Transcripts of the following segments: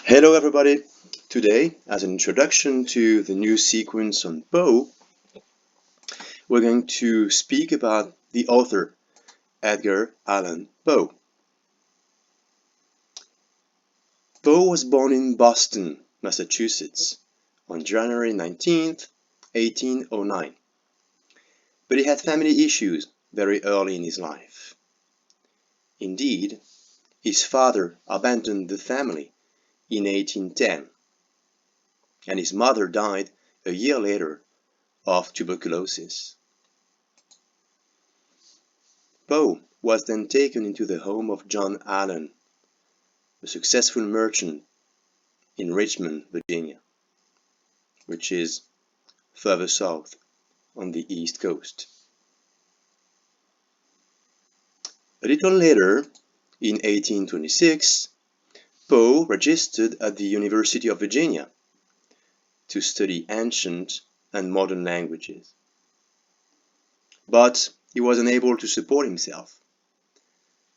Hello everybody! Today, as an introduction to the new sequence on Poe, we're going to speak about the author, Edgar Allan Poe. Poe was born in Boston, Massachusetts, on January 19th, 1809. But he had family issues very early in his life. Indeed, his father abandoned the family in 1810, and his mother died a year later of tuberculosis. Poe was then taken into the home of John Allan, a successful merchant in Richmond, Virginia, which is further south on the East Coast. A little later, in 1826, Poe registered at the University of Virginia to study ancient and modern languages. But he was unable to support himself,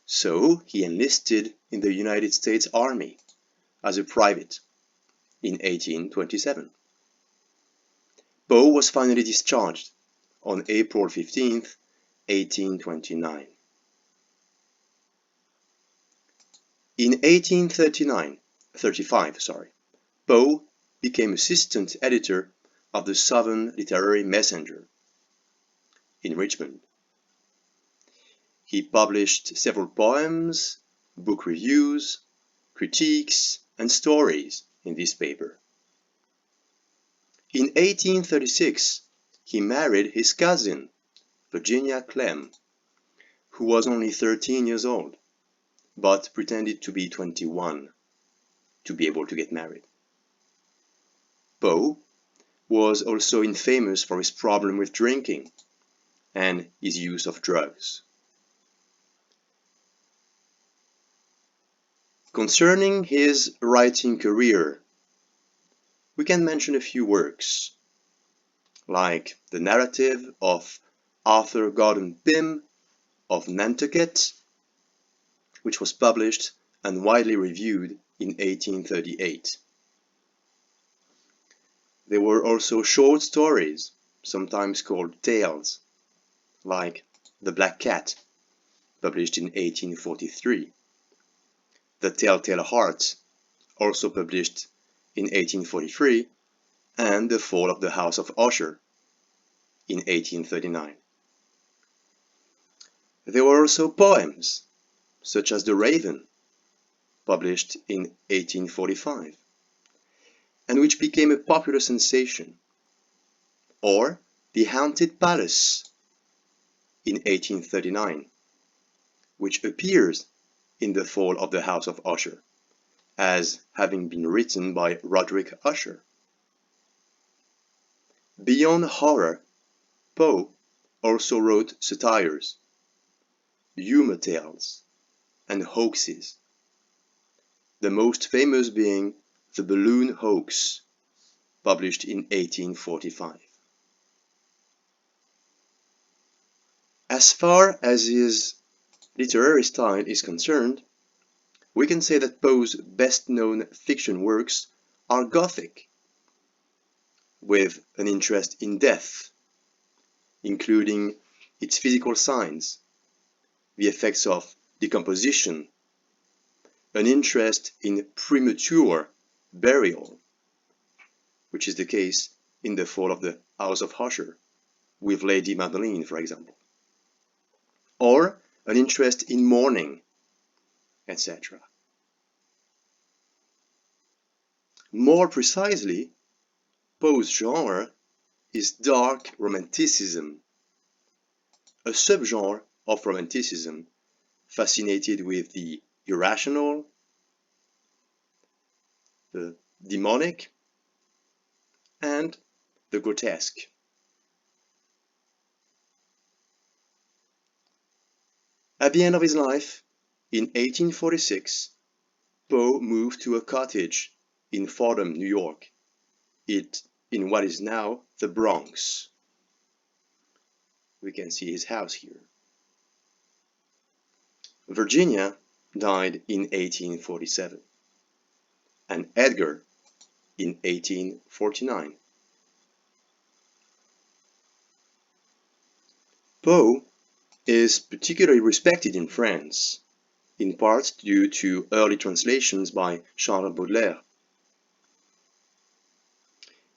so he enlisted in the United States Army as a private in 1827. Poe was finally discharged on April 15, 1829. In 1835, Poe became assistant editor of the Southern Literary Messenger in Richmond. He published several poems, book reviews, critiques, and stories in this paper. In 1836, he married his cousin, Virginia Clem, who was only 13 years old, but pretended to be 21 to be able to get married. Poe was also infamous for his problem with drinking and his use of drugs. Concerning his writing career, we can mention a few works, like the narrative of Arthur Gordon Pym of Nantucket, which was published and widely reviewed in 1838. There were also short stories, sometimes called tales, like The Black Cat, published in 1843, The Telltale Heart, also published in 1843, and The Fall of the House of Usher in 1839. There were also poems, such as The Raven, published in 1845, and which became a popular sensation, or The Haunted Palace in 1839, which appears in The Fall of the House of Usher, as having been written by Roderick Usher. Beyond horror, Poe also wrote satires, humor tales, and hoaxes, the most famous being The Balloon Hoax, published in 1845. As far as his literary style is concerned, we can say that Poe's best-known fiction works are Gothic, with an interest in death, including its physical signs, the effects of decomposition, an interest in premature burial, which is the case in The Fall of the House of Usher, with Lady Madeline, for example, or an interest in mourning, etc. More precisely, Poe's genre is dark romanticism, a subgenre of romanticism fascinated with the irrational, the demonic, and the grotesque. At the end of his life, in 1846, Poe moved to a cottage in Fordham, New York, in what is now the Bronx. We can see his house here. Virginia died in 1847. and Edgar in 1849. Poe is particularly respected in France, in part due to early translations by Charles Baudelaire.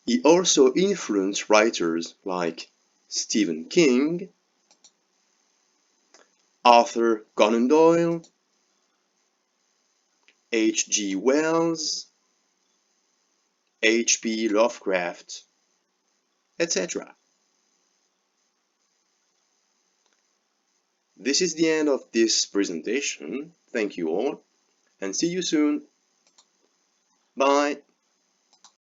He also influenced writers like Stephen King, Arthur Conan Doyle, H. G. Wells, H. P. Lovecraft, etc. This is the end of this presentation. Thank you all, and see you soon. Bye.